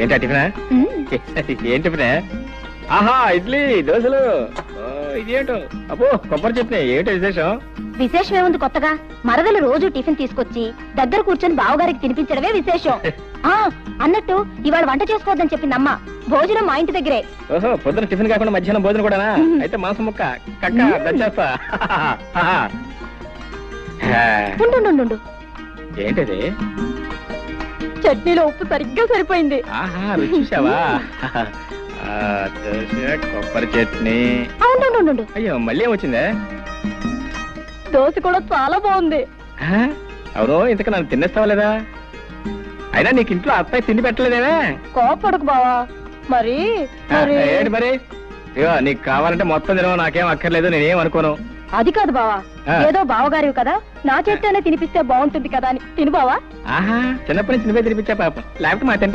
ఏంటా టిఫినా? ఏం టిఫినా? ఆహా, ఇడ్లీ దోశలు. ఇదేంటో అబ్బో కొబ్బరి చట్నీ. ఏంటో విశేషం? విశేషం ఏముంది కొత్తగా? మరదలు రోజు టిఫిన్ తీసుకొచ్చి దగ్గర కూర్చొని బావగారికి తినిపించడమే విశేషం. ఆ అన్నట్టు ఇవాళ వంట చేసుకోవద్దని చెప్పింది అమ్మ. భోజనం మా ఇంటి దగ్గరే. ఓహో, పొద్దున టిఫిన్ కాకుండా మధ్యాహ్నం భోజనం కూడానా? అయితే మాంసం ముక్క కక్క దంచేస్తా. ఉండు, ఏంటది? చట్నీలో ఉప్పు సరిగ్గా సరిపోయింది. ఆహా, రుచి చూసావా? దోశ కొబ్బరి చట్నీ. అవును, అయ్యో, మళ్ళీ ఏమొచ్చిందే? దోశ కూడా చాలా బాగుంది. అవును, ఇంతకు నన్ను తినేస్తావా లేదా? అయినా నీకు ఇంట్లో అత్తయ్య తిండి పెట్టలేదేమే? కోపడకు బావా. మరి ఏంటి మరి? ఇగో నీకు కావాలంటే మొత్తం తినవు, నాకేం అక్కర్లేదు, నేనేం అనుకోను. అది కాదు బావా, ఏదో బావగారివి కదా, నా చేత్తోనే తినిపిస్తే బాగుంటుంది కదా అని తిను బావా. ఆహా, చిన్నప్పటి నుంచి నువ్వే తినిపించా పాపం, లేకపోతే మా తింటే